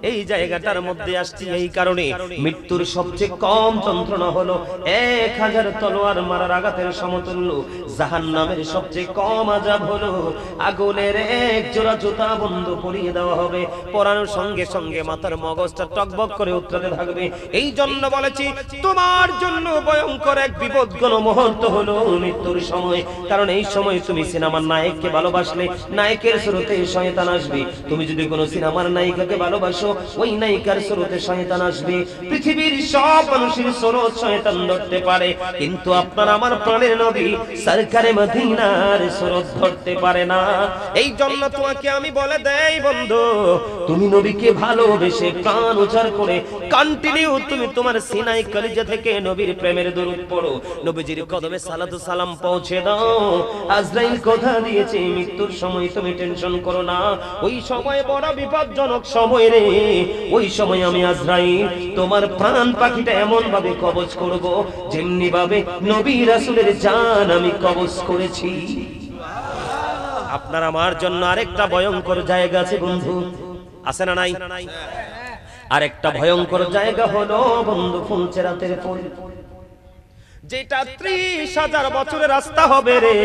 এই জায়গাটার মধ্যে আসছি এই কারণে, মৃত্যুর সবচেয়ে কম যন্ত্রণা হলো 1000 তলোয়ার মারার আঘাতের সমতুল্য। জাহান্নামের সবচেয়ে কম আযাব হলো আগুনের এক জোড়া জুতা বন্ধ পরিয়ে দেওয়া হবে, পরানোর সঙ্গে সঙ্গে মাথার মগজটা টকবক করে উতরাতে থাকবে। এই জন্য বলেছি তোমার জন্য ভয়ঙ্কর এক বিপদঘন মুহূর্ত হলো মৃত্যুর সময়। কারণ এই সময় তুমি সিনেমার নায়ককে ভালোবাসলে নায়কের স্রোতে শয়তান আসবে, তুমি যদি কোনো সিনেমার নায়িকাকে ভালোবাসো ওই নায়িকার স্রোতে শয়তান আসবে। পৃথিবীর সব মানুষের স্রোত শয়তান ধরতে পারে, কিন্তু আপনার আমার প্রাণের নবী সরকারে মদিনার স্রোত ধরতে পারে না। এই জন্য তোমাকে আমি বলে দেই বন্ধু, তুমি নবীকে ভালোবেসে প্রাণ উজাড় করে কন্টিনিউ তুমি তোমার সিনাই কলিজা থেকে নবীর প্রেমের দরুদ পড়ো, নবীজির কদমে সালাতু সালাম পৌঁছে দাও। আজরাইল কথা দিয়েছে মৃত্যুর সময় তুমি টেনশন করো না, ওই সময় বড় বিপজ্জনক সময় রে। ওই সময় আমি আজরাইল তোমার প্রাণ পাখিটা এমন ভাবে কবজ করব যেমনি ভাবে নবী রাসূলের জান আমি কবজ করেছি। আপনার আমার জন্য আরেকটা ভয়ঙ্কর জায়গা আছে বন্ধু, আছে না নাই? আরেকটা ভয়ঙ্কর জায়গা হলো বন্ধু ফুলচেরাতের ফুল, যেটা 30,000 বছরের রাস্তা হবে রে,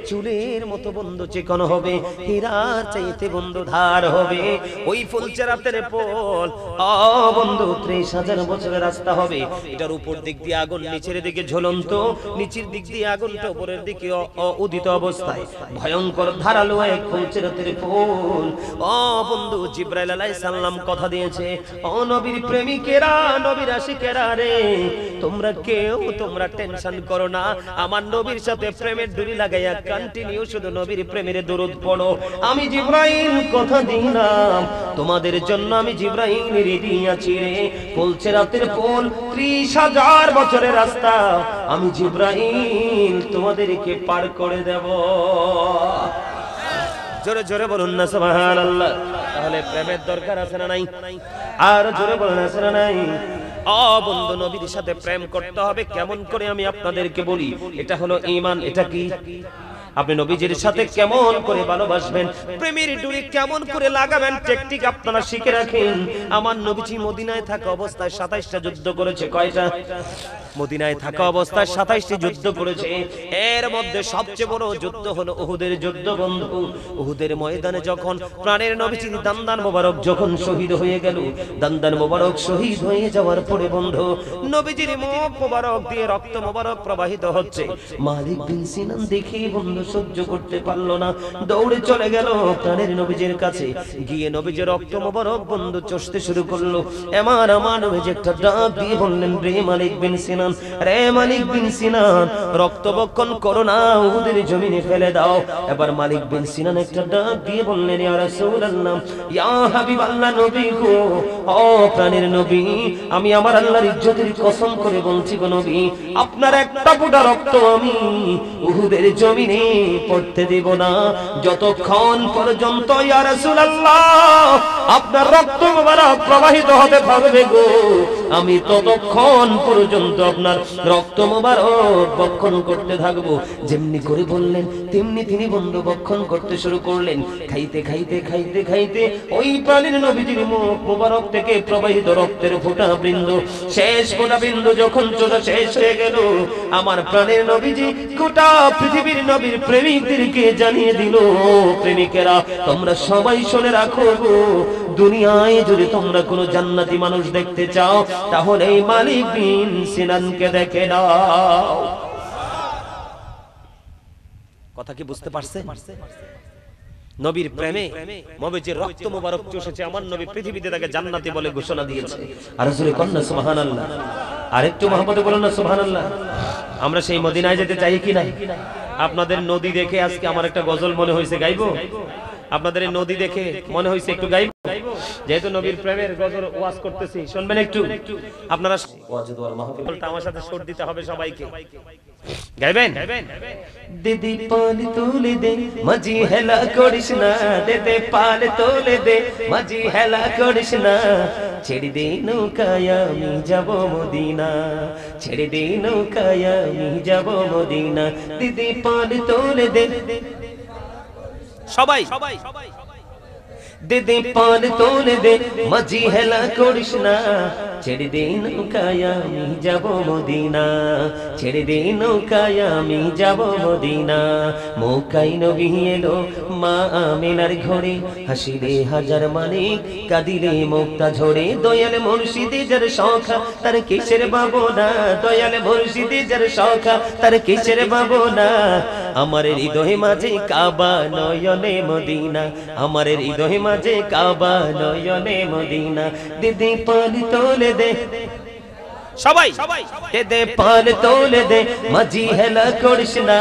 চুলের মতো বন্ধু চিকন হবে, হীরার চাইতে বন্ধু ধার হবে। ওই ফুলচেরাতের পোল বন্ধু 30,000 বছরের রাস্তা হবে। এটার উপর দিক দিয়ে আগুন, নিচের দিকে ঝুলন্ত, নিচের দিক দিয়ে আগুনটা উপরের দিকে উদিত অবস্থায়, ভয়ঙ্কর ধারালো এক ফুলচেরাতের পোল। বন্ধু জিবরাইল আলাইহিস সালাম কথা দিয়েছে, নবীর প্রেমিকেরা, নবীর আশিকেরা রে, তোমরা টেনশন করো না, আমার নবীর সাথে প্রেমের ডুরি লাগাইয়া কন্টিনিউ শুধু নবীর প্রেমের দরুদ পড়ো। আমি জিবরাইল কথা দিলাম তোমাদের জন্য, আমি জিবরাইল রেডি আছি রে। ফুলচেরাতের পোল 30,000 বছরের রাস্তা, আমি জিবরাইল তোমাদেরকে পার করে দেব। জোরে জোরে বলুন না সুবহানাল্লাহ। তাহলে প্রেমের দরকার আছে না নাই? আর জোরে বলুন আছে না নাই? বন্ধু নবীর সাথে প্রেম করতে হবে কেমন করে আমি আপনাদেরকে বলি, এটা হলো ঈমান। এটা কি? আপনি নবীজির সাথে কেমন করে ভালোবাসবেন, প্রেমের ডুরি কেমন করে লাগাবেন, টেকনিক আপনারা শিখে রাখেন। আমার নবীজি মদিনায় থাকা অবস্থায় 27টা যুদ্ধ করেছে। কয়টা? মদিনায় থাকা অবস্থায় 27টি যুদ্ধ করেছে। এর মধ্যে সবচেয়ে বড় যুদ্ধ হলো উহুদের যুদ্ধ বন্ধু। উহুদের ময়দানে যখন প্রাণের নবীজি দান্দান মোবারক যখন শহীদ হয়ে গেল, দান্দান মোবারক শহীদ হয়ে যাওয়ার পরে বন্ধু নবীজির মুখ মোবারক দিয়ে রক্ত মোবারক প্রবাহিত হচ্ছে। মালিক বিন সিনান দেখে বন্ধু সহ্য করতে পারলো না, দৌড়ে চলে গেল প্রাণের নবীজির কাছে, গিয়ে নবীজির রক্ত মোবারক বন্ধু চষতে শুরু করলো। আমার নবীজি একটা ডাক দিয়ে বললেন, রে মালিক বিন সিনান, রে মালিক বিন সিনান, রক্তবক্ষণ করো না, উহুদের জমিনে ফেলে দাও। এবার মালিক বিন সিনান একটা ডাক দিয়ে বললেন, ইয়া রাসূলুল্লাহ, ইয়া হাবিবাল্লাহ, নবী গো, প্রাণের নবী, আমি আমার আল্লাহর ইজ্জতের কসম করে বলছি গো নবী, আপনার একটা ফোঁটা রক্ত আমি উহুদের জমিনে পড়তে দেব না, যতক্ষণ পর্যন্ত ইয়া রাসূলুল্লাহ আপনার রক্ত মোবারক প্রবাহিত হতে থাকবে গো, আমি ততক্ষণ পর্যন্ত আপনার রক্ত মোবারক বক্ষণ করতে থাকবো। যেমনি করে বললেন তেমনি তিনি বন্ধু বক্ষণ করতে শুরু করলেন। খাইতে খাইতে খাইতে খাইতে ওই প্রাণের নবীজির মুখ মোবারক থেকে প্রবাহিত রক্তের ফোঁটা বিন্দু, শেষ ফোঁটা বিন্দু যখন চোখা শেষ হয়ে গেল, আমার প্রাণের নবীজি গোটা পৃথিবীর নবীর প্রেমিকদেরকে জানিয়ে দিল, প্রেমিকেরা তোমরা সবাই শুনে রাখো গো, দুনিয়ায় যদি তোমরা কোনো জান্নাতি মানুষ দেখতে চাও তাহলে এই মালিক বিন সিনানকে দেখে নাও। কথা কি বুঝতে পারছে? নবীর প্রেমে নবীজির রক্ত মোবারক চষেছে, আমার নবী পৃথিবীতে তাকে জান্নাতি বলে ঘোষণা দিয়েছে। আর রাসূল কন্না সুবহানাল্লাহ, আরেকটু মহব্বতে বলুন না সুবহানাল্লাহ। আমরা সেই মদিনায় যেতে চাই কি না? আপনাদের নদী দেখে আজকে আমার একটা গজল মনে হয়েছে, গাইবো? আপনাদের এই নদী দেখে মনে হয়েছে একটু গাইবো, যেহেতু নবীর প্রেমের গজল ওয়াজ করতেছি, শুনবেন একটু আপনারা। ওয়াজেদ ওয়াল মাহফিলটা আমার সাথে সুর দিতে হবে সবাইকে, গাইবেন? দিদি পাল তুলে দে মাঝি হেলা করিস না, দিদি পাল তুলে দে মাঝি হেলা করিস না, ছেড়ে দে নৌকায় আমি যাব মদিনা, ছেড়ে দে নৌকায় আমি যাব মদিনা, দিদি পাল তুলে দে। সবাই দে দে পার তোলে দে মাঝি হেলা করিস না ছেড়ে দে নৌকায় আমি যাব মদিনা ছেড়ে দে নৌকায় আমি যাব মদিনা মক্কায় নবী এলো মা আমিনার ঘরে হাসিলে হাজার মানিক কাঁদিলে মুক্তা ঝরে দয়াল মুর্শিদে যার শখা তার কিসের ভাবনা দয়াল মুর্শিদে যার শখা তার কিসের ভাবনা আমার হৃদয় মাঝে কাবা নয়নে মদিনা আমার হৃদয় মাঝে কাবা নয়নে মদিনা দিদি পাল তোলে দে সবাই দে দে পাল তোলে দে মাঝি হেলা করিস না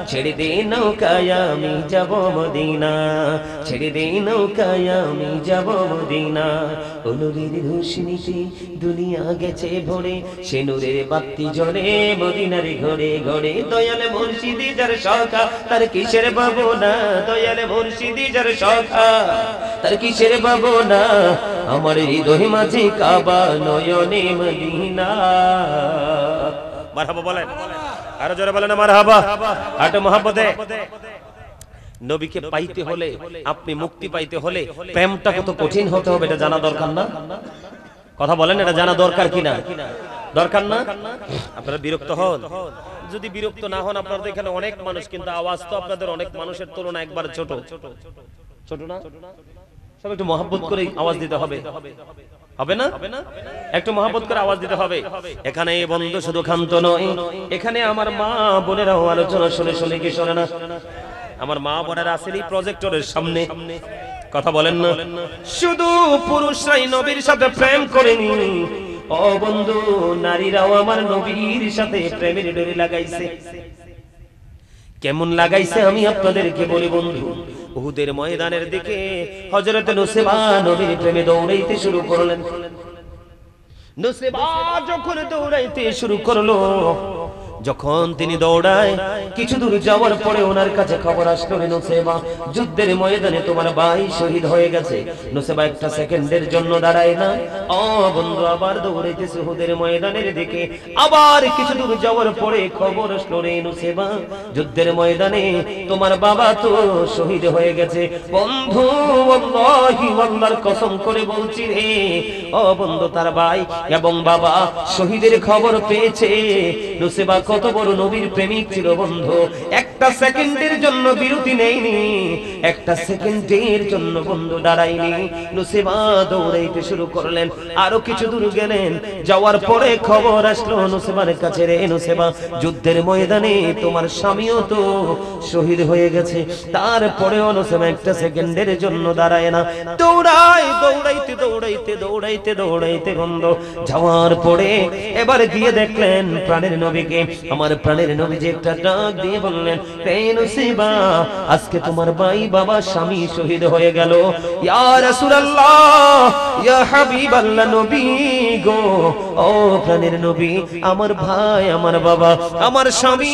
ছেড়ে দে নৌকায় আমি যাব মদিনা ছেড়ে দে নৌকায় আমি যাব মদিনা নূরের রোশনীতে দুনিয়া গেছে ভরে সে নূরের বাতি জ্বলে মদিনার ঘরে ঘরে দয়াল মুর্শিদি যার শখা তার কিসের ভাবনা দয়াল মুর্শিদি যার শখা তার কিসের ভাবনা আমার হৃদয় মাঝে কাবা নয়নে মদিনা মারহাবা বলেন আরো জোরে বলেন মারহাবা আটো মহব্বতে নবীকে পাইতে হলে আপনি মুক্তি পাইতে হলে প্রেমটা কত কঠিন হতে হবে এটা জানা দরকার না কথা বলেন এটা জানা দরকার কিনা দরকার না আপনারা বিরক্ত হন যদি বিরক্ত না হন আপনাদের এখানে অনেক মানুষ কিন্তু আওয়াজ তো আপনাদের অনেক মানুষের তুলনায় একবার ছোট ছোট না সব একটু মহব্বত করে আওয়াজ দিতে হবে হবে না একটু মহব্বত করে আওয়াজ দিতে হবে এখানে বন্ধু শুধু ক্ষান্ত নয় এখানে আমার মা বোনেরাও আলোচনা শুনে শুনে কি শোনে না আমার মা বোনেরা আছেন এই প্রজেক্টরের সামনে কথা বলেন না শুধু পুরুষরাই নবীর সাথে প্রেম করেনি ও বন্ধু নারীরাও আমার নবীর সাথে প্রেমের ডোরি লাগাইছে কেমন লাগাইছে আমি আপনাদেরকে বলি বন্ধু উহুদের ময়দানের দিকে হযরত নুসেবা নবীর প্রেমে দৌড়াইতে শুরু করলেন নুসেবা যখন দৌড়াইতে শুরু করলো যখন তিনি দৌড়ায় কিছু দূর যাওয়ার পরে ওনার কাছে খবর আসলো নুসেবা যুদ্ধের ময়দানে তোমার ভাই শহীদ হয়ে গেছে নুসেবা একটা সেকেন্ডের জন্য দাঁড়ায় না ও বন্ধু আবার দৌড়াইতেছে উহুদের ময়দানের দিকে আবার কিছু দূর যাওয়ার পরে খবর আসলো রে নুসেবা যুদ্ধের ময়দানে তোমার বাবা তো শহীদ হয়ে গেছে বন্ধু আল্লাহি আল্লাহর কসম করে বলছি রে ও বন্ধু তার ভাই এবং বাবা শহীদের খবর পেয়েছে নুসেবা কত বড় নবীর প্রেমিক ছিল বন্ধু একটা সেকেন্ডের জন্য বিরতি নেয়নি একটা সেকেন্ডের জন্য বন্ধু দাঁড়ায়নি নুসেবা দৌড়াইতে শুরু করলেন আরো কিছু দূর গেলেন যাওয়ার পরে খবর আসলো নুসেবার কাছে রে নুসেবা যুদ্ধের ময়দানে তোমার স্বামীও তো শহীদ হয়ে গেছে তারপরেও নুসেবা একটা সেকেন্ডের জন্য দাঁড়ায় না দৌড়াইতে বন্ধু যাওয়ার পরে এবার গিয়ে দেখলেন প্রাণের নবীকে আমার প্রাণের নবী যে একটা ডাক দিয়ে বললেন হে নুসেবা আজকে তোমার ভাই বাবা স্বামী শহীদ হয়ে গেল ইয়া রাসূলুল্লাহ ইয়া হাবিবাল্লাহ নবী গো ও প্রাণের নবী আমার ভাই আমার বাবা আমার স্বামী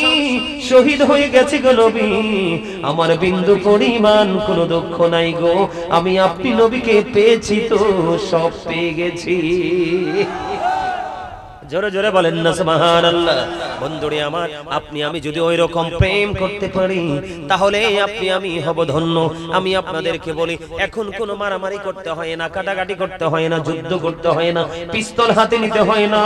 শহীদ হয়ে গেছে গো নবী আমার বিন্দু পরিমাণ কোনো দুঃখ নাই গো আমি আপনি নবীকে পেয়েছি তো সব পেয়ে গেছি জোরে জোরে বলেন না সুবহানাল্লাহ বন্ধুরে আমার আপনি আমি যদি ওই রকম প্রেম করতে পারি তাহলে আপনি আমি হব ধন্য আমি আপনাদেরকে বলি এখন কোনো মারামারি করতে হয় না কাটাকাটি করতে হয় না যুদ্ধ করতে হয় না পিস্তল হাতে নিতে হয় না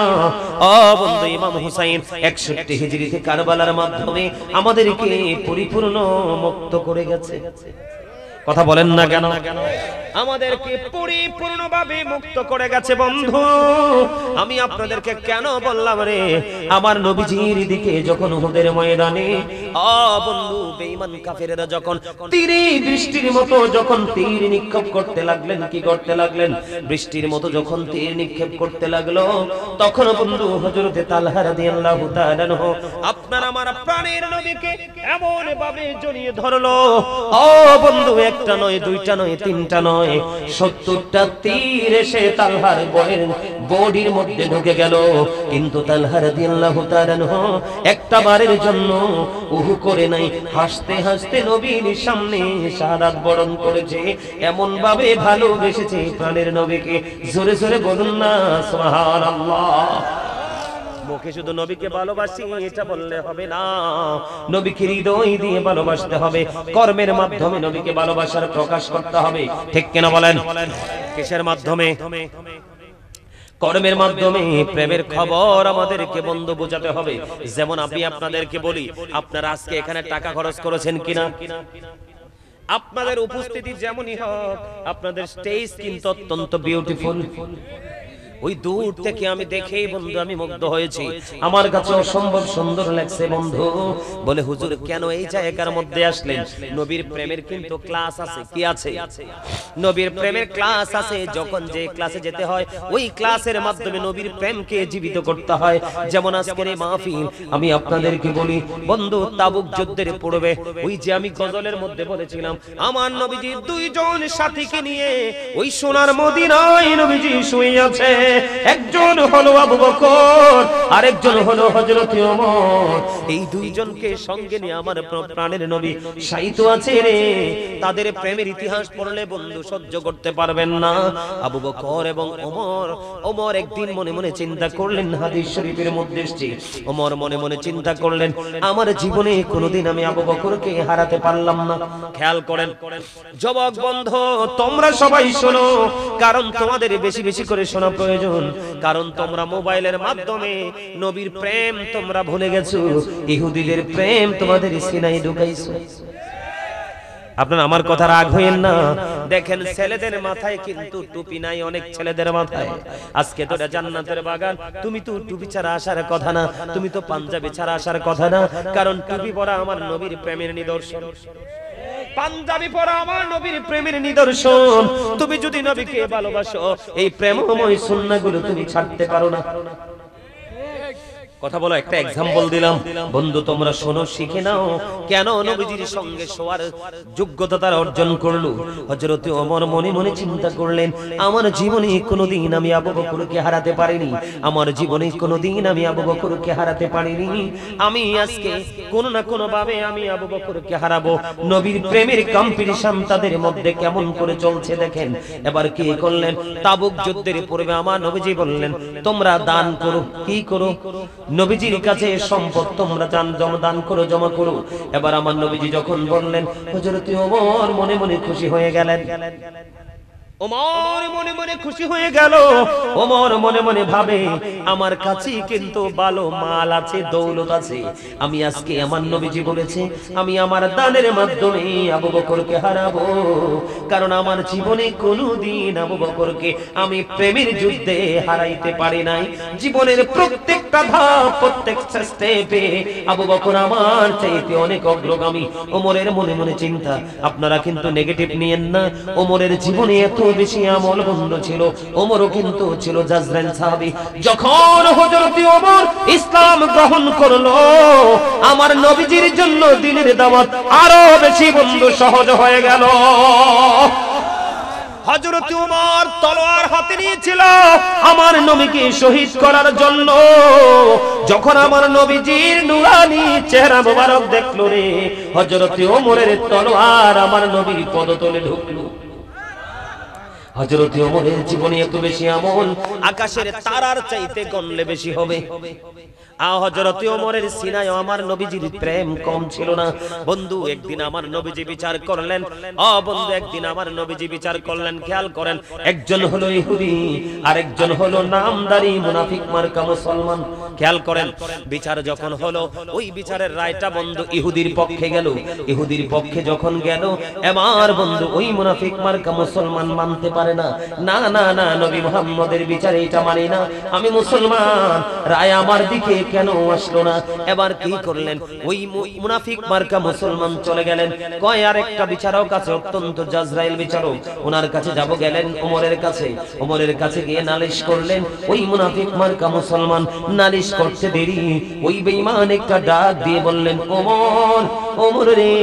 ও বন্ধু ইমাম হুসাইন 61 হিজরিতে কারবালার মাধ্যমে আমাদেরকে পরিপূর্ণ মুক্ত করে গেছে কথা বলেন না কেন আমাদেরকে পরিপূর্ণভাবে মুক্ত করে গেছে বন্ধু আমি আপনাদেরকে কেন বললাম রে আমার নবীজির দিকে যখন উহুদের ময়দানে বন্ধু বেঈমান কাফেররা যখন তীরে বৃষ্টির মতো যখন তীর নিক্ষেপ করতে লাগলেন কি করতে লাগলেন বৃষ্টির মতো যখন তীর নিক্ষেপ করতে লাগলো তখন বন্ধু হযরতে তালহা রাদিয়াল্লাহু তাআলা আপনার আমার প্রাণের নবীকে এমন ভাবে জড়িয়ে ধরলো বন্ধু একটা নয় দুইটা নয় তিনটা নয় 70টা তীর এসে তালহার বডির মধ্যে ঢুকে গেল কিন্তু তালহা রাদিয়াল্লাহু তাআলা একটা বারের জন্য উহু করে নাই হাসতে হাসতে নবীর সামনে শাহাদাত বরণ করেছে এমন ভাবে ভালোবেসেছে প্রাণের নবীকে জোরে জোরে বলুন না সুবহানাল্লাহ মুখে শুধু নবীকে ভালোবাসি এটা বললে হবে না, নবীকে হৃদয় দিয়ে ভালোবাসতে হবে, কর্মের মাধ্যমে নবীকে ভালোবাসার প্রকাশ করতে হবে। ঠিক কিনা বলেন? কিসের মাধ্যমে? কর্মের মাধ্যমে। প্রেমের খবর আমাদেরকে বন্ধু বোঝাতে হবে। যেমন আমি আপনাদেরকে বলি, আপনারা আজকে এখানে টাকা খরচ করেছেন কিনা? আপনাদের উপস্থিতি যেমনই হোক, আপনাদের স্টেজ কিন্তু অত্যন্ত বিউটিফুল। ওই দূর থেকে আমি দেখেই বন্ধু আমি মুগ্ধ হয়েছি, আমার কাছে অসম্ভব সুন্দর লাগছে বন্ধু। বলে হুজুর কেন এই জায়গার মধ্যে আসলেন? নবীর প্রেমের কিন্তু ক্লাস আছে। কি আছে? নবীর প্রেমের ক্লাস আছে। যখন যে ক্লাসে যেতে হয় ওই ক্লাসের মাধ্যমে নবীর প্রেমকে জীবিত করতে হয়। যেমন আজকের এই মাহফিল, আমি আপনাদেরকে বলি বন্ধু, তাবুক যুদ্ধের পূর্বে ওই যে আমি গজলের মধ্যে বলেছিলাম, আমার নবীজি দুইজন সাথীকে নিয়ে ওই সোনার মদিনায় নবীজি শুয়ে আছে। একজন হলো আবু বকর, আরেকজন হলো হযরত ওমর। এই দুইজনকে সঙ্গে নিয়ে আমার প্রাণের নবী শায়িত আছে রে। তাদের প্রেমের ইতিহাস পড়লে বন্ধু সহ্য করতে পারবেন না। আবু বকর এবং ওমর একদিন মনে মনে চিন্তা করলেন, হাদিস শরীফের মধ্যে এসেছে, ওমর মনে মনে চিন্তা করলেন, আমার জীবনে কোনোদিন আমি আবু বকরকে হারাতে পারলাম না। খেয়াল করেন যুবক বন্ধু, তোমরা সবাই শোনো, কারণ তোমাদের বেশি বেশি করে শোনা প্রয়োজন। কারণ তোমরা মোবাইলের মাধ্যমে নবীর প্রেম তোমরা ভুলে গেছো, ইহুদিদের প্রেম তোমাদের সিনায় ঢুকাইছো। আপনারা আমার কথা রাগ হইেন না। দেখেন ছেলেদের মাথায় কিন্তু টুপি নাই, অনেক ছেলেদের মাথায়। আজকে তো এটা জান্নাতের বাগান, তুমি তো টুপি ছাড়া আসার কথা না, তুমি তো পাঞ্জাবি ছাড়া আসার কথা না। কারণ টুপি পরা আমার নবীর প্রেমের নিদর্শন, পাঞ্জাবি পরা আমার নবীর প্রেমের নিদর্শন। তুমি যদি নবীকে ভালোবাসো, এই প্রেমময় সুন্নাহগুলো তুমি ছাড়তে পারো না। কথা বলো, একটা এক্সাম্পল দিলাম বন্ধু, তোমরা শোনো, শিখে নাও কেন নবীজির সঙ্গে শোয়ার যোগ্যতা তারা অর্জন করলো। হযরত ওমর মনে মনে চিন্তা করলেন, আমার জীবনে কোনোদিন আমি আবু বকরকে হারাতে পারিনি, আমার জীবনে কোনোদিন আমি আবু বকরকে হারাতে পারিনি। আমি আজকে কোনো না কোনো ভাবে আমি আবু বকরকে হারাবো। নবীর প্রেমের কম্পিটিশন তাদের মধ্যে কেমন করে চলছে দেখেন। এবার কি করলেন? তাবুক যুদ্ধের পূর্বে আমার নবীজি বললেন, তোমরা দান করো। কি করো? নবীজির কাছে সম্পদ তোমরা দান করো, জমা করো। এবার আমার নবীজি যখন বললেন, হযরত ওমর মনে মনে খুশি হয়ে গেলেন। ওমর মনে মনে খুশি হয়ে গেল। ওমর মনে মনে ভাবে, আমার কাছে কিন্তু ভালো মাল আছে, দৌলত আছে। আমি আজকে আমার নবীজি বলেছে আমি আমার দানের মাধ্যমে আবু বকরকে হারাবো, কারণ আমার জীবনে কোনোদিন আবু বকরকে আমি প্রেমের যুদ্ধে হারাইতে পারি নাই। জীবনের প্রত্যেকটা ধাপ, প্রত্যেকটা স্টেপে আবু বকর আমার চাইতে অনেক অগ্রগামী। ওমরের মনে মনে চিন্তা, আপনারা কিন্তু নেগেটিভ নিয়েন না। ওমরের জীবনে এত বেশি আমল বন্ধ ছিল। ওমরও কিন্তু ছিল জাজরাইল সাহাবী। যখন হযরত ওমর ইসলাম গ্রহণ করলো, আমার নবীজির জন্য দ্বীনের দাওয়াত আরো বেশি বন্ধু সহজ হয়ে গেল। হযরত ওমর তলোয়ার হাতে নিয়েছিল আমার নবীকে শহীদ করার জন্য। যখন আমার নবীজির নুরানি চেহারা মোবারক দেখলো রে, হযরত ওমরের তলোয়ার আমার নবীর পদতলে ঢুকলো। হযরত ওমরের জীবনে এত বেশি আমল, আকাশের তারার চাইতে গণলে বেশি হবে। হযরত ওমরের সিনায় আমার নবীজির প্রেম কম ছিল না। বন্ধু একদিন আমার নবীজি বিচার করলেন, বন্ধু একদিন আমার নবীজি বিচার করলেন। খেয়াল করেন, একজন হলো ইহুদি, আরেকজন হলো নামদারি মুনাফিক মার্কা মুসলমান। খেয়াল করেন, বিচার যখন হলো, ওই বিচারের রায়টা বন্ধু ইহুদির পক্ষে গেল। ইহুদির পক্ষে যখন গেল, আমার বন্ধু ওই মুনাফিক মার্কা মুসলমান মানতে পারে না, না না না, নবী মুহাম্মদের বিচারে এটা মানি না, আমি মুসলমান, রায় আমার দিকে কেন আসলো না? এবার কি করলেন? ওই মুনাফিক মার্কা মুসলমান চলে গেলেন, কয় আরেকটা বিচারক আছে, অত্যন্ত জাজরাইল বিচারক, ওনার কাছে যাব। গেলেন ওমরের কাছে, ওমরের কাছে গিয়ে নালিশ করলেন। ওই মুনাফিক মার্কা মুসলমান নালিশ করতে দেরি, ওই বেঈমান একটা ডাক দিয়ে বললেন, ওমর, ওমর রে,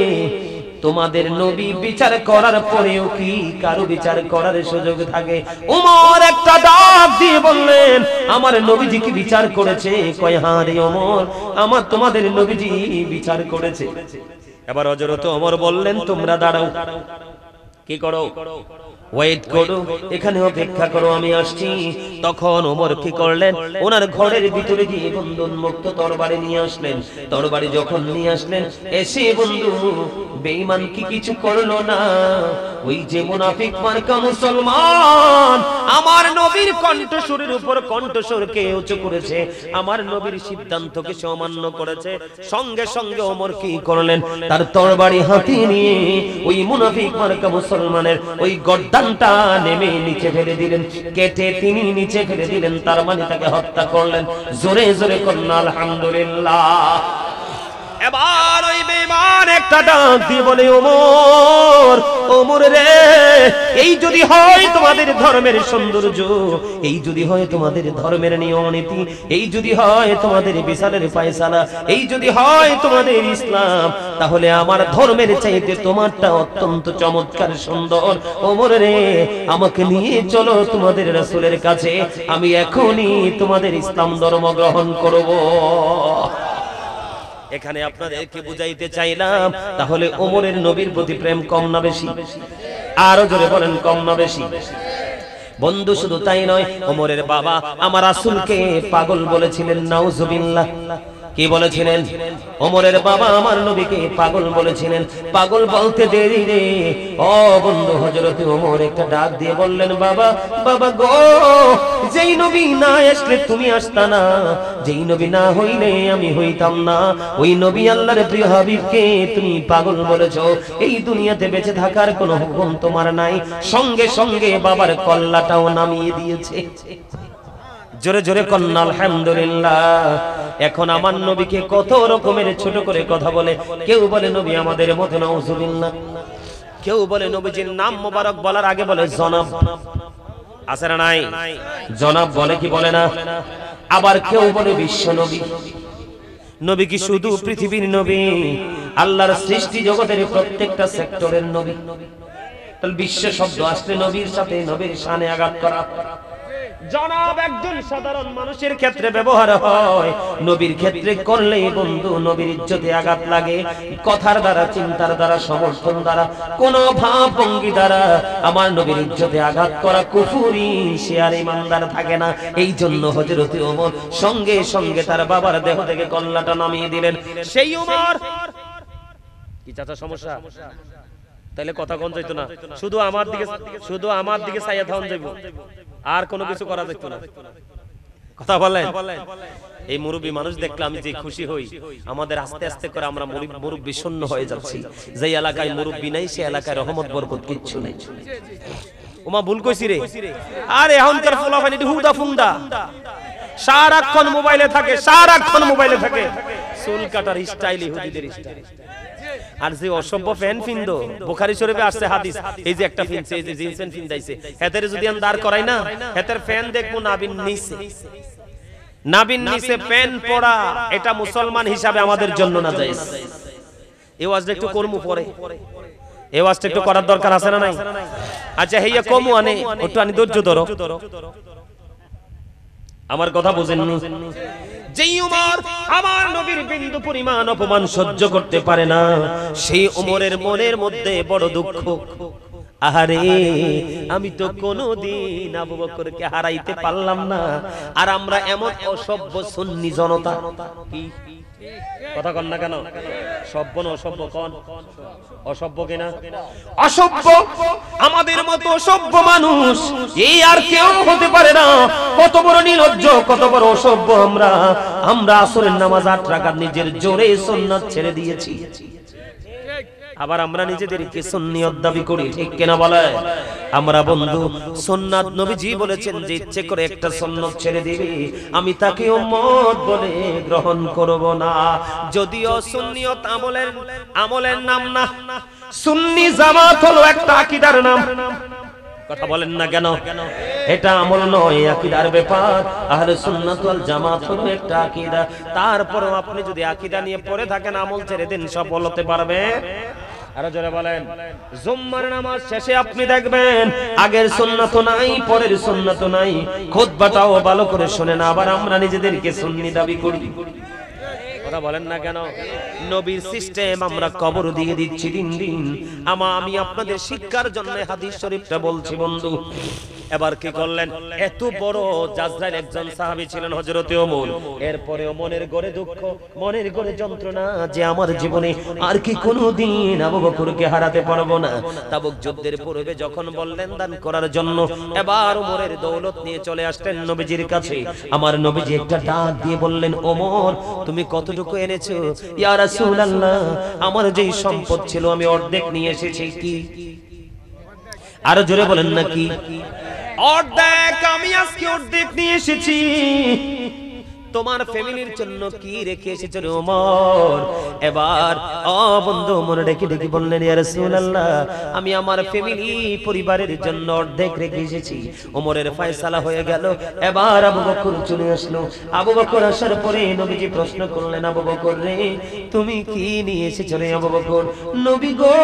তোমাদের নবী বিচার করার পরেও কি কারো বিচার করার সুযোগ থাকে? ওমর একটা ডাক দিয়ে বললেন, আমার নবীজি কি বিচার করেছে? কয় হ্যাঁ রে ওমর, আমার তোমাদের নবীজি বিচার করেছে। এবার হযরত ওমর বললেন, তোমরা দাঁড়াও। কি করো? ওয়েট করো, এখানে অপেক্ষা করো, আমি আসছি। তখন ওমর কি করলেন, ওনার ঘরের ভিতরে গিয়ে বন্ধু উন্মুক্ত তরবারি নিয়ে আসলেন। তরবারি যখন নিয়ে আসলেন, এসে বন্ধু বেঈমান কি কিছু করলো না, ওই যে মুনাফিক মার্কা মুসলমান আমার নবীর কণ্ঠস্বরের উপর কণ্ঠস্বরকে উঁচু করেছে, আমার নবীর সিদ্ধান্তকে সে অমান্য করেছে। সঙ্গে সঙ্গে ওমর কি করলেন, তার তরবারি হাতে নিয়ে ওই মুনাফিক মার্কা মুসলমানের ওই গর্দানটা নেমে নিচে ফেলে দিলেন, কেটে তিনি নিচে ফেলে দিলেন, তার মানে তাকে হত্যা করলেন। জোরে জোরে করুন আলহামদুলিল্লাহ। এবার ওই বেঈমান একটা ডাক দিয়ে বলে, ওমর, ওমর রে, এই যদি হয় তোমাদের ধর্মের সৌন্দর্য, এই যদি হয় তোমাদের ধর্মের নিয়ম নীতি, এই যদি হয় তোমাদের বিচারের ফয়সালা, এই যদি হয় তোমাদের ইসলাম, তাহলে আমার ধর্মের চাইতে তোমারটা অত্যন্ত চমৎকার সুন্দর। ওমর রে, আমাকে নিয়ে চলো তোমাদের রাসূলের কাছে, আমি এখনই তোমাদের ইসলাম ধর্ম গ্রহণ করব। এখানে আপনাদেরকে বুঝাইতে চাইলাম, তাহলে ওমরের নবীর প্রতি প্রেম কম না বেশি? আরো জোরে বলেন, কম না বেশি? বন্ধু শুধু তাই নয়, ওমরের বাবা আমার রাসূলকে পাগল বলেছিলেন, নাউজুবিল্লাহ। কি বলেছিলেন? ওমরের বাবা আমার নবীকে পাগল বলেছিলেন। পাগল বলতে দেরি রে, ও বন্ধু হযরত ওমর একটা ডাক দিয়ে বললেন, বাবা, বাবা গো, যেই নবী না আসলে তুমি আসতা না, যেই নবী না হইলে আমি হইতাম না, ওই নবী আল্লাহর প্রিয় হাবিবকে তুমি পাগল বলেছো। এই দুনিয়াতে বেঁচে থাকার কোনো হুকুম তোমার নাই। সঙ্গে সঙ্গে বাবার কল্লাটাও নামিয়ে দিয়েছে। জোরে জোরে কন্না আলহামদুলিল্লাহ। এখন আমার নবীকে কত রকমের ছোট করে কথা বলে, কেউ বলে নবী আমাদের মতো, নাউজুবিল্লাহ। কেউ বলে নবীজির নাম মোবারক বলার আগে বলে জনাব, আছে না নাই? জনাব বলে কি বলে না? আবার কেউ বলে বিশ্ব নবী। নবী কি শুধু পৃথিবীর নবী? আল্লাহর সৃষ্টি জগতের প্রত্যেকটা সেক্টরের নবী। তাহলে বিশ্ব শব্দ আসলে নবীর সাথে নবীর শানে আঘাত করা। জনাব একজন সাধারণ মানুষের ক্ষেত্রে ব্যবহার হয়, নবীর ক্ষেত্রে করলে বন্ধু নবীর ইজ্জতে আঘাত লাগে। কথার দ্বারা, চিন্তার দ্বারা, সমর্থন দ্বারা, কোন ভাব ভঙ্গি দ্বারা আমার নবীর ইজ্জতে আঘাত করা কুফরি, সে আর ইমানদার থাকে না। এই জন্য হযরত ওমর সঙ্গে সঙ্গে তার বাবার দেহ থেকে কল্লাটা নামিয়ে দিলেন। সেই ওমর কি চাচা সমস্যা? তাইলে কথা কোন যাইতো না, শুধু আমার দিকে চাইয়া থাকুন যাইব, আর কোনো কিছু করা যেত না। কথা বলেন। এই মুরব্বী মানুষ দেখলে আমি যে খুশি হই। আমাদের আস্তে আস্তে করে আমরা মুরব্বী শূন্য হয়ে যাচ্ছি। যে এলাকায় মুরব্বী নাই, সে এলাকায় রহমত বরকত কিচ্ছু নেই। ওমা ভুল কইছি রে। আরে এখনকার পোলাপানি হুদা ফুন্দা, সারাক্ষণ মোবাইলে থাকে, সারাক্ষণ মোবাইলে থাকে। চুল কাটার স্টাইল ইহুদিদের স্টাইল। আর যে অসভ্য ফ্যান ফিন্দো, বুখারী শরীফে আসছে হাদিস, এই যে একটা ফিনছে, এই যে জিনসেন ফিন্দাইছে, হেতের যদি আমি দাঁড় করাই না, হেতের ফ্যান দেখবো নাবিন নিচে। নাবিন নিচে ফ্যান পড়া, এটা মুসলমান হিসাবে আমাদের জন্য না জায়েজ। এই ওয়াজটা একটু করমু পরে, এই ওয়াজটা একটু করার দরকার আছে না নাই? আচ্ছা হেইয়া কমু আনে, একটু আনি ধৈর্য ধরো। আমার কথা বুঝেননি? যেই ওমর আমার নবীর বিন্দু পরিমাণ অপমান সহ্য করতে পারে না, সেই ওমরের মনের মধ্যে বড় দুঃখ। আহারে, আমি তো কোনোদিন আবু বকরকে হারাইতে পারলাম না, আর আমরা এমন অসভ্য সুন্নি জনতা। কি কথা কন না কেন? সভ্য না অসভ্য? কোন অসভ্য কিনা? অসভ্য। আমাদের মতো অসভ্য মানুষ এই আর কেউ হতে পারে না। কত বড় নির্লজ্জ, কত বড় অসভ্য আমরা। আমরা আসরের নামাজ 8 রাকাত নিজের জোরে সুন্নাত ছেড়ে দিয়েছি, আবার আমরা নিজেদেরকে সুন্নিয়ত দাবি করি, ঠিক কিনা বলে? আমরা বন্ধু সুন্নাত, নবীজি বলেছেন যে ইচ্ছে করে একটা সুন্নাত ছেড়ে দিবে, আমি তাকে উম্মত বলে গ্রহণ করব না। যদিও সুন্নিয়ত আমলের নাম না, সুন্নি জামাত হলো একটা আকীদার নাম। কথা বলেন না কেন? এটা আমল নয়, আকীদার ব্যাপার। আহলে সুন্নাত ওয়াল জামাত হলো একটা আকীদা। তারপরও আপনি যদি আকীদা নিয়ে পড়ে থাকেন, আমল ছেড়ে দিন, সফল হতে পারবে? আরো জোরে বলেন। জুম্মার নামাজ শেষে আপনি দেখবেন আগের সুন্নাত নাই, পরের সুন্নাত নাই। খুতবাটাও ভালো করে শুনেন। আবার আমরা নিজেদেরকে সুন্নি দাবি করি। কথা বলেন না কেন? নবীর সিস্টেম আমরা কবর দিয়ে দিচ্ছি দিন দিন। আমি আপনাদের শিক্ষার জন্য হাদিস শরীফটা বলছি বন্ধু। এবার কি করলেন? এত বড় জাজরাইল একজন সাহাবী ছিলেন হযরতে ওমর। এরপরেও মনের গড়ে দুঃখ, মনের গড়ে যন্ত্রণা যে আমার জীবনে আর কি কোনোদিন আবু বকরকে হারাতে পারবো না। তাবুক যুদ্ধের পূর্বে যখন বললেন দান করার জন্য, এবার ওমরের দৌলত নিয়ে চলে আসলেন নবীজির কাছে। আমার নবীজি একটা ডাক দিয়ে বললেন, ওমর তুমি কতটুকু এনেছো? ইয়া রাসূলুল্লাহ, আমার যেই সম্পদ ছিল আমি অর্ধেক নিয়ে এসেছি। কি? আরো জোরে বলেন না কি? অর্ধেক, আমি আজকে অর্ধেক নিয়ে এসেছি। তোমার ফ্যামিলির জন্য কি রেখে এসেছো রে ওমর? এবার বন্ধু ওমর ডেকে ডেকে বললেন, ইয়া রাসূলুল্লাহ, আমি আমার ফ্যামিলি পরিবারের জন্য অর্ধেক রেখে এসেছি। ওমরের ফয়সালা হয়ে গেল। এবার আবু বকর চলে আসলো। আবু বকর আসার পরে নবীজি প্রশ্ন করলেন, আবু বকর রে, তুমি কি নিয়ে এসেছো রে আবু বকর? নবী গো,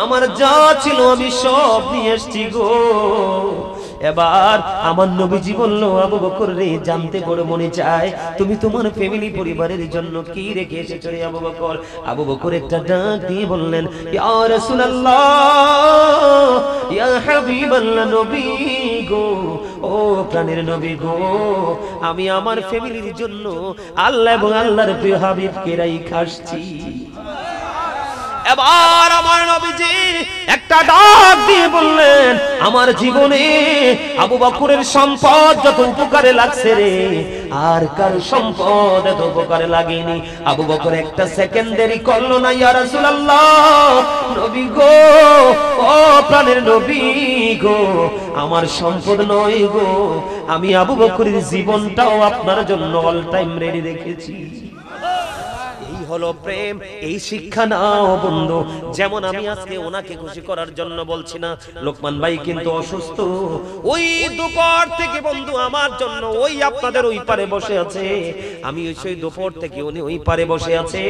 আমার যা ছিল আমি সব নিয়ে এসেছি গো। এবার আমার নবীজি বলল, আবু বকর রে, জানতে বড় মনে চায় তুমি তোমার ফ্যামিলি পরিবারের জন্য কি রেখে এসেছো রে আবু বকর? আবু বকর একটা ডাক দিয়ে বললেন, ইয়া রাসূলুল্লাহ, ইয়া হাবিবাল্লাহ, নবী গো, ও প্রাণের নবী গো, আমি আমার ফ্যামিলির জন্য আল্লাহ এবং আল্লাহর প্রিয় হাবিবকে রাইখা আসছি। এবার আমার নবীজি একটা ডাক দিয়ে বললেন, আমার জীবনে আবু বকরের সম্পদ যত উপকারে লাগছে রে, আর কার সম্পদ এত উপকারে লাগেনি। আবু বকর একটা সেকেন্ড দেরি করলো না। ইয়া রাসূলুল্লাহ, নবী গো, ও প্রাণের নবী গো, আমার সম্পদ নয় গো, আমি আবু বকরের জীবনটাও আপনার জন্য অল টাইম রেডি রেখেছি। হলো প্রেম। এই শিক্ষা নাও বন্ধু। যেমন আমি আজকে ওনাকে খুশি করার জন্য বলছি না, লোকমান ভাই কিন্তু অসুস্থ, ওই দুপুর থেকে বন্ধু আমার জন্য ওই আপনাদের ওই পারে বসে আছে, আমি সেই দুপুর থেকে উনি ওই পারে বসে আছে,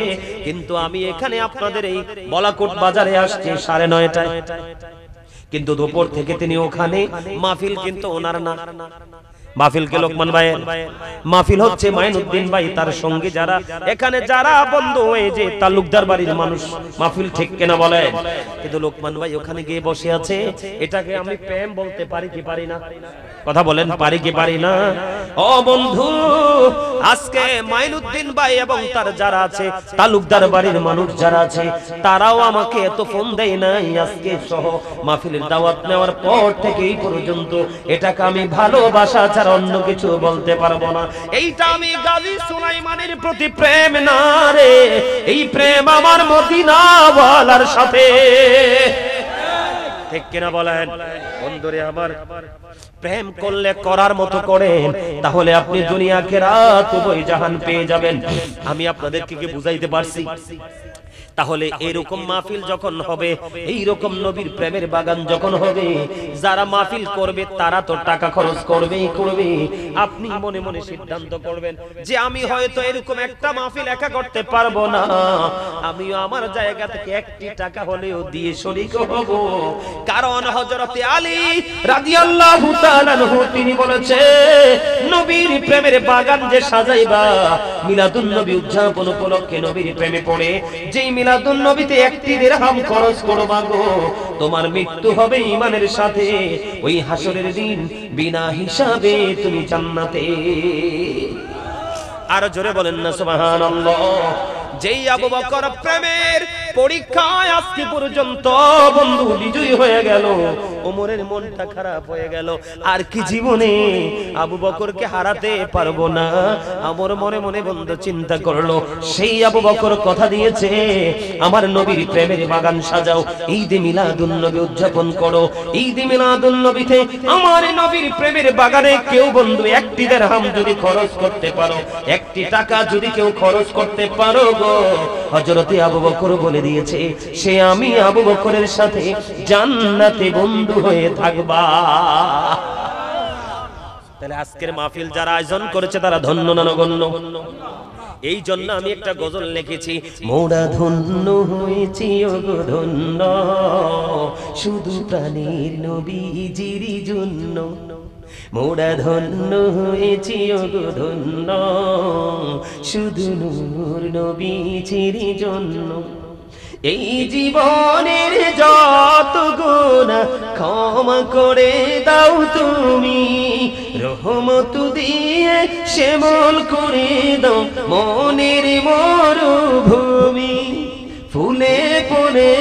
কিন্তু আমি এখানে আপনাদের এই বলাকোট বাজারে আসছি 9:30টায়, কিন্তু দুপুর থেকে তিনি ওখানে। মাহফিল কিন্তু ওনার না, মাহফিল কে লোকমান ভাই, মাহফিল হচ্ছে মাইনুদ্দিন ভাই তার সঙ্গে যারা এখানে যারা বন্ধু এই যে তালুকদার বাড়ির মানুষ, মাহফিল ঠিক কিনা বলেন? কিন্তু লোকমান ভাই ওখানে গিয়ে বসে আছে। এটাকে আমি প্রেম বলতে পারি কি পারি না? কথা বলেন, পারি কি পারি না? ও বন্ধু, আজকে মাইনুদ্দিন ভাই এবং তার যারা আছে তালুকদার বাড়ির মানুষ যারা আছে, তারাও আমাকে এত ফোন দেয় নাই আজকে সহ মাহফিলের দাওয়াত নেওয়ার পর থেকে এই পর্যন্ত। এটাকে আমি ভালোবাসা ছাড়া অন্য কিছু বলতে পারবো না। এইটা আমি গাজী সুলাইমানের প্রতি প্রেম না রে, এই প্রেম আমার মদিনাওয়ালার সাথে, ঠিক কিনা বলেন? বন্ধুরে আমার, প্রেম করলে করার মতো করেন, তাহলে আপনি দুনিয়া আখিরাত উভয় জাহান পেয়ে যাবেন। আমি আপনাদেরকে কি বুঝাইতে পারছি? তাহলে এরকম মাহফিল যখন হবে, এইরকম নবীর প্রেমের বাগান যখন হবে, যারা মাহফিল করবে তারা তো টাকা খরচ করবেই করবে। আপনি মনে মনে সিদ্ধান্ত করবেন যে আমি হয়তো এরকম একটা মাহফিল একা করতে পারবো না, আমিও আমার জায়গা থেকে একটি টাকা হলেও দিয়ে শরীক হব। কারণ হযরতে আলী রাদিয়াল্লাহু তাআলা আনহু তিনি বলেছে, নবীর প্রেমের বাগান যে সাজাইবা, মিলাদুন নবী উদযাপন উপলক্ষে নবীর প্রেমে পড়ে যেই মিলাদুন নবীতে একটি দিরহাম খরচ করবা গো, তোমার মৃত্যু হবে ঈমানের সাথে, ওই হাসরের দিন বিনা হিসাবে তুমি জান্নাতে। আর জোরে বলেন না সুবহানাল্লাহ। যেই আবু বকর প্রেমের পরীক্ষায় আজকে পর্যন্ত বন্ধু বিজয়ী হয়ে গেল, ওমরের মনটা খারাপ হয়ে গেল, আর কি জীবনে আবু বকরকে হারাতে পারবো না। আমার মনে মনে বন্ধু চিন্তা করলো, সেই আবু বকর কথা দিয়েছে আমার নবীর প্রেমের বাগান সাজাও, ঈদে মিলাদুন নবী উদযাপন করো, ঈদে মিলাদুন নবীতে আমার নবীর প্রেমের বাগানে কেউ বন্ধু একটি দিরহাম যদি খরচ করতে পারো, একটি টাকা যদি কেউ খরচ করতে পারো গো, হযরতে আবু বকর বলে দিয়েছে সে আমি আবু বকরের সাথে জান্নাতে বন্ধু হয়ে থাকবা। তাহলে আজকের মাহফিল যারা আয়োজন করেছে তারা ধন্য না নগণ্য? এই জন্য আমি একটা গজল লিখেছি, মোরা ধন্য হয়েছি ওগো ধন্য, শুধু প্রাণের নবীজির জন্য, মোরা ধন্য হয়েছি ওগো ধন্য, শুধু নূর নবীজির জন্য। এই জীবনের যত গুনাহ ক্ষমা করে দাও তুমি, রহমত দিয়ে শ্যামল করে দাও মনের মরুভূমি। ফুলে ফুলে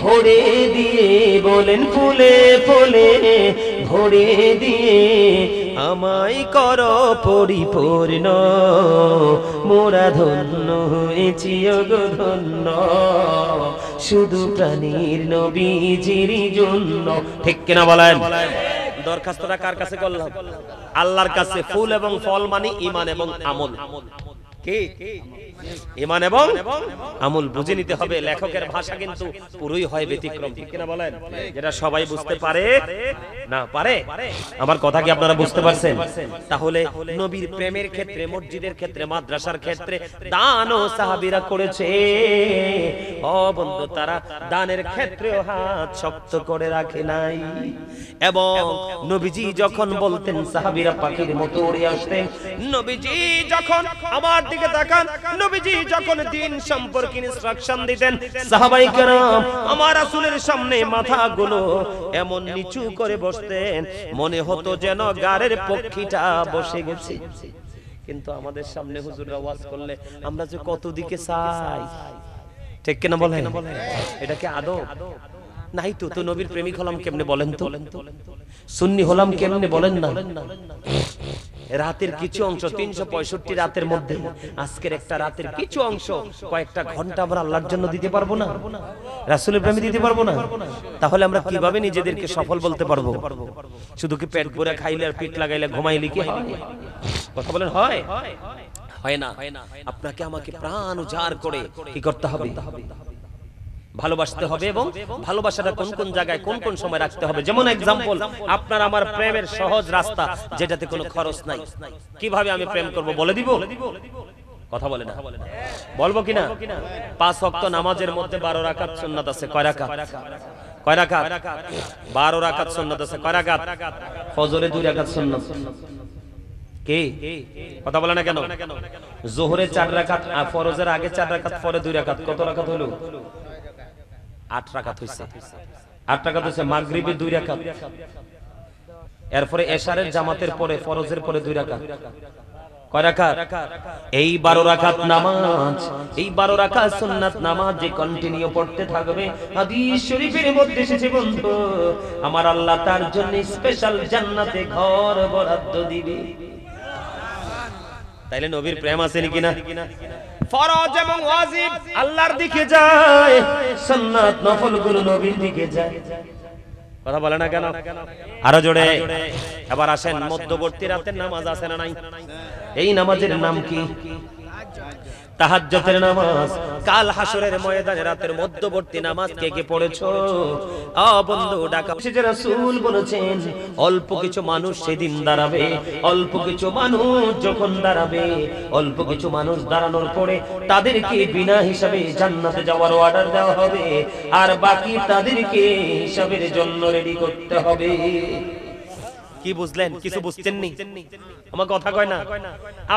ভরে দিয়ে বলেন, ফুলে ফুলে ভরে দিয়ে আমায় করো পরিপূর্ণ, মোরা ধন্য হয়েছি ওগো ধন্য, শুধু প্রাণীর নবীজির জন্য। ঠিক কিনা বলেন? দরখাস্তটা কার কাছে করলাম? আল্লাহর কাছে। ফুল এবং ফল মানে ঈমান এবং আমল। কি ঈমান এবং আমল বুঝে নিতে হবে। লেখকের ভাষা কিন্তু পুরোই হয় ব্যতিক্রম। ঠিক কিনা বলেন? যেটা সবাই বুঝতে পারে না পারে। আমার কথা কি আপনারা বুঝতে পারছেন? তাহলে নবীর প্রেমের ক্ষেত্রে, মসজিদের ক্ষেত্রে, মাদ্রাসার ক্ষেত্রে দানও সাহাবীরা করেছে। ও বন্ধু, তারা দানের ক্ষেত্রেও হাত শক্ত করে রাখে নাই। এবং নবীজি যখন বলতেন সাহাবীরা পাখির মতো উড়ে আসতেন। নবীজি যখন আমার দিকে তাকান, নবীজি যখন দ্বীন সম্পর্কে ইনস্ট্রাকশন দিতেন, সাহাবায়ে কেরাম আমার রাসূলের সামনে মাথাগুলো এমন নিচু করে বসতেন, মনে হতো যেন গাড়ের পক্ষীটা বসে গেছে। কিন্তু আমাদের সামনে হুজুররা ওয়াজ করলে আমরা যে কত দিকে চাই। ঠিক কিনা বলেন? এটা কি আদব? নাই তো। তো নবীর প্রেমিক হলাম কেমনে বলেন তো? সুন্নি হলাম কেমনে বলেন না? রাতের কিছু অংশ, 365 রাতের মধ্যে আজকের একটা রাতের কিছু অংশ, কয়েকটা ঘন্টা আমরা আল্লাহর জন্য দিতে পারবো না? রাসূলের প্রেমে দিতে পারবো না? তাহলে আমরা কিভাবে নিজেদেরকে সফল বলতে পারবো? শুধু কি পেট ভরে খাইলে আর পিঠ লাগাইলে ঘুমাইলে কি হয়? কথা বলেন, হয়? হয় না। আপনাকে আমাকে প্রাণ উজাড় করে কি করতে হবে? ভালোবাসতে হবে। এবং ভালোবাসাটা কোন কোন জায়গায় কোন কোন সময় রাখতে হবে। যেমন এক্সাম্পল, আপনার আমার প্রেমের সহজ রাস্তা, যেটাতে কোনো খরচ নাই। কিভাবে আমি প্রেম করব বলে দিব? কথা বলে না? বলবো কিনা? 5 ওয়াক্ত নামাজের মধ্যে 12 রাকাত সুন্নাত আছে। কয় রাকাত? কয় রাকাত? 12 রাকাত সুন্নাত আছে। কয় রাকাত? ফজরে 2 রাকাত সুন্নাত। কি কথা বলে না কেন? যোহরে 4 রাকাত, ফরজের আগে 4 রাকাত, পরে 2 রাকাত। কত রাকাত হলো? 8 রাকাত হইছে। 8 রাকাত হইছে। মাগরিবে 2 রাকাত, এরপরে এশারের জামাতের পরে ফরজের পরে 2 রাকাত। কয় রাকাত? এই 12 রাকাত নামাজ, এই 12 রাকাত সুন্নাত নামাজ যে কন্টিনিউ পড়তে থাকবে, হাদিস শরীফের মধ্যে এসেছে বন্ধু, আমার আল্লাহ তার জন্য স্পেশাল জান্নাতে ঘর বরাদ্দ দিবে। তাইলে নবীর প্রেম আছে নাকি না? ফরজ এবং ওয়াজিব আল্লাহর দিকে যায়, সুন্নাত নফলগুলো নবীর দিকে যায়। কথা বলে না কেন? আরো জোরে। এবার আসেন, মধ্যবর্তী রাতের নামাজ আছে না নাই? এই নামাজের নাম কি? তাহাজ্জুদের নামাজ। কাল হাসরের ময়দানে রাতের মধ্যবর্তী নামাজ কে কে পড়েছো? ও বন্ধু, ঢাকা যে রাসূল বলেছেন অল্প কিছু মানুষ সেদিন দাঁড়াবে। অল্প কিছু মানুষ যখন দাঁড়াবে, অল্প কিছু মানুষ দাঁড়ানোর পরে তাদেরকে বিনা হিসাবে জান্নাতে যাওয়ার অর্ডার দেওয়া হবে, আর বাকি তাদেরকে হিসাবের জন্য রেডি করতে হবে। কি বুঝলেন? কিছু বুঝছেন নি? আমার কথা কয় না?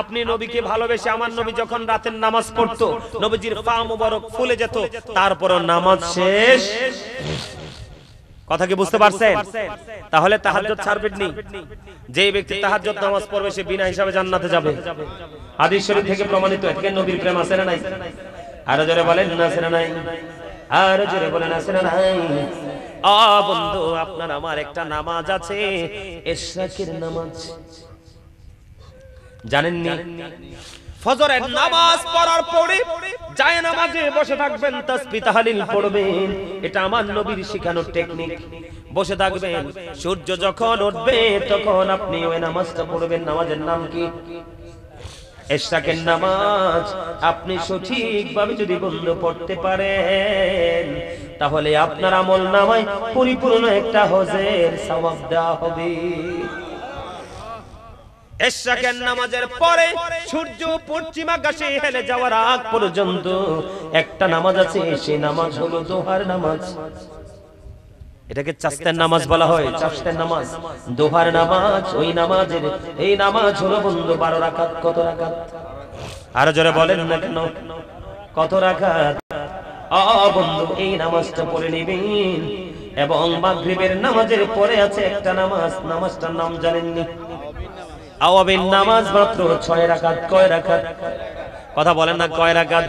আপনি নবীকে ভালোবেসে, আমার নবী যখন রাতের নামাজ পড়তো, নবীজির পা মোবারক ফুলে যেত, তারপরও নামাজ শেষ। কথা কি বুঝতে পারছেন? তাহলে তাহাজ্জুদ ছাড়বেন নি? যে ব্যক্তি তাহাজ্জুদ নামাজ পড়বে সে বিনা হিসাবে জান্নাতে যাবে। হাদিস শরীফ থেকে প্রমাণিত। এতে নবীর প্রেম আছে না নাই? আরো জোরে বলেন, না আছে না নাই? আরো জোরে বলেন, আছে না নাই? বন্ধু, আপনার আমার একটা নামাজ আছে, ইশরাকের নামাজ। জানেননি? ফজরের নামাজ পড়ার পরে যায় নামাজে বসে থাকবেন, তাসবিহ তাহলিল পড়বেন। এটা আমার নবীর শেখানো টেকনিক। বসে থাকবেন, সূর্য যখন উঠবে তখন আপনি ওই নামাজটা পড়বেন। নামাজের নাম কি? ইশরাকের নামাজ। আপনি সঠিকভাবে যদি বন্ধু পড়তে পারেন, তাহলে আপনার আমল নামায় পরিপূর্ণ একটা হজের সওয়াব দেওয়া হবে। ইশরাকের নামাজের পরে সূর্য পশ্চিম আকাশে হেলে যাওয়ার আগ পর্যন্ত একটা নামাজ আছে, সেই নামাজ হলো দোহার নামাজ। এটাকে চাস্তের নামাজ বলা হয়। চাস্তের নামাজ, দোহার নামাজ, ওই নামাজের এই নামাজ হলো বন্ধু 12 রাকাত। কত রাকাত? আর জোরে বলেন না কেন? কত রাকাত? বন্ধু এই নামাজটা পড়ে নিবেন। এবং মাগরিবের নামাজের পরে আছে একটা নামাজ, নামাজটার নাম জানেননি? আওয়াবিন নামাজ, মাত্র 6 রাকাত। কয় রাকাত? কথা বলেন না, কয় রাকাত?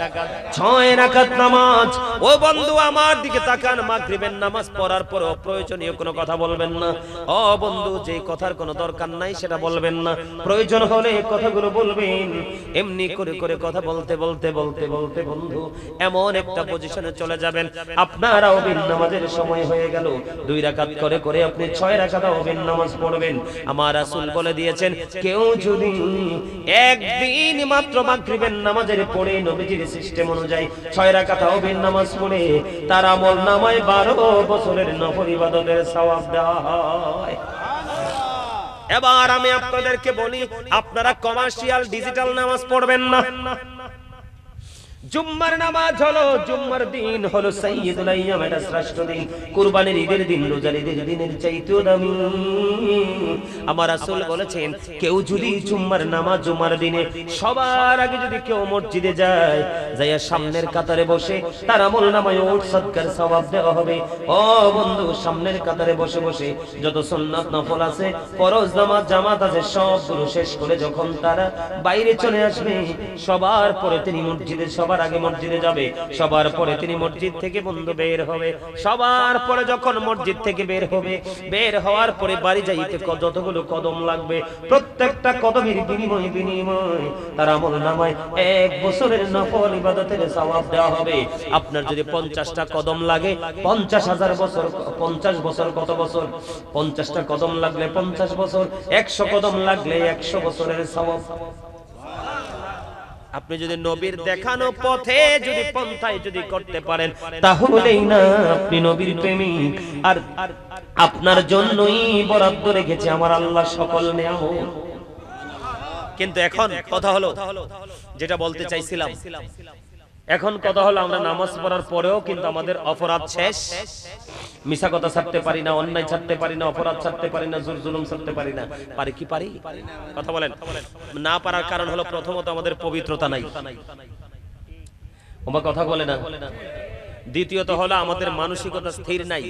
6 রাকাত নামাজ। ও বন্ধু আমার দিকে তাকান, মাগরিবের নামাজ পড়ার পর অপ্রয়োজনীয় কোনো কথা বলবেন না। ও বন্ধু, যে কথার কোনো দরকার নাই সেটা বলবেন না, প্রয়োজন হলে কথাগুলো বলবেন। এমনি করে করে কথা বলতে বলতে বলতে বলতে বন্ধু এমন একটা পজিশনে চলে যাবেন, আপনার আওয়াবিন নামাজের সময় হয়ে গেল। 2 রাকাত করে করে আপনি 6 রাকাত আওয়াবিন নামাজ পড়বেন। আমার রাসূল বলে দিয়েছেন, কেউ যদি একদিন মাত্র মাগরিবের নামাজের পড়ে নবীজির সিস্টেম অনুযায়ী 6 রাকাত আওয়াবিন নামাজ পড়ে, তার আমল নামায় 12 বছরের নফল ইবাদতের সওয়াব দেওয়া হয়। এবার আমি আপনাদেরকে বলি, আপনারা কমার্শিয়াল ডিজিটাল নামাজ পড়বেন না। জুম্মার নামাজ হলো, জুম্মার দিন হলো সাইয়্যিদুল আইয়াম, এটা শ্রেষ্ঠ দিন। কুরবানির ঈদের দিন, রোজার ঈদের দিনের চাইতেও দামি। আমার রাসূল বলেছেন, কেউ যদি জুম্মার নামাজ জুম্মার দিনে সবার আগে যদি কেউ মসজিদে যায়, যাইয়া সামনের কাতারে বসে তার আমল নামায় ওট সদকার সওয়াব দেওয়া হবে। ও বন্ধু, সামনের কাতারে বসে বসে যত সুন্নাত নফল আছে, ফরজ নামাজ জামাত আছে, সবগুলো শেষ করে যখন তারা বাইরে চলে আসবে, সবার পরে তিনি মসজিদে, সবার আগে মসজিদে যাবে, সবার পরে তিনি মসজিদ থেকে বন্ধু বের হবে। সবার পরে যখন মসজিদ থেকে বের হবে, বের হওয়ার পরে বাড়ি যাইতে যতগুলো কদম লাগবে, প্রত্যেকটা কদমের বিনিময় তার আমল নামায় 1 বছরের নফল ইবাদতের সওয়াব দেওয়া হবে। আপনার যদি 50টা কদম লাগে, 50,000 বছর, 50 বছর কত বছর? 50টা কদম লাগলে 50 বছর, 100 কদম লাগলে 100 বছরের সওয়াব। আপনি যদি নবীর দেখানো পথে যদি পন্থায় যদি করতে পারেন, তাহলেই না আপনি নবীর প্রেমিক। আর আপনার জন্যই বরাদ্দ রেখেছে আমার আল্লাহ সকল নিয়ামত। কিন্তু এখন কথা হলো, যেটা বলতে চাইছিলাম, এখন কথা হলো, আমরা নামাজ পড়ার পরেও কিন্তু আমাদের অপরাধ শেষ। মিছা কথা ছাড়তে পারি না, অন্যায় ছাড়তে পারি না, অপরাধ ছাড়তে পারি না, জুর জুলুম ছাড়তে পারি না। পারি কি পারি? কথা বলেন। না পারার কারণ হলো, প্রথমত আমাদের পবিত্রতা নাই। ওমা কথা বলে না। দ্বিতীয়ত হলো আমাদের মানসিকতা স্থির নাই।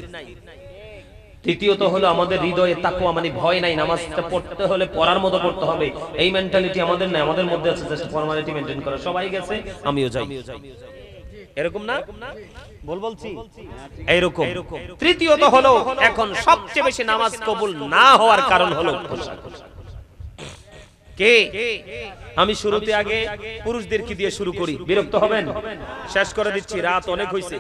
তৃতীয়ত হলো আমাদের হৃদয়ে তাকওয়া মানে ভয় নাই। নামাজটা পড়তে হলে পড়ার মতো পড়তে হবে, এই মেন্টালিটি আমাদের নাই। আমাদের মধ্যে আছে জাস্ট ফর্মালিটি মেইনটেইন করা। সবাই গেছে, আমিও যাই, এরকম না? বলছি এইরকম। তৃতীয়ত হলো, এখন সবচেয়ে বেশি নামাজ কবুল না হওয়ার কারণ হলো কে? আমি শুরুতে আগে পুরুষদেরকে দিয়ে শুরু করি, বিরক্ত হবেন? শেষ করে দিচ্ছি, রাত অনেক হয়েছে।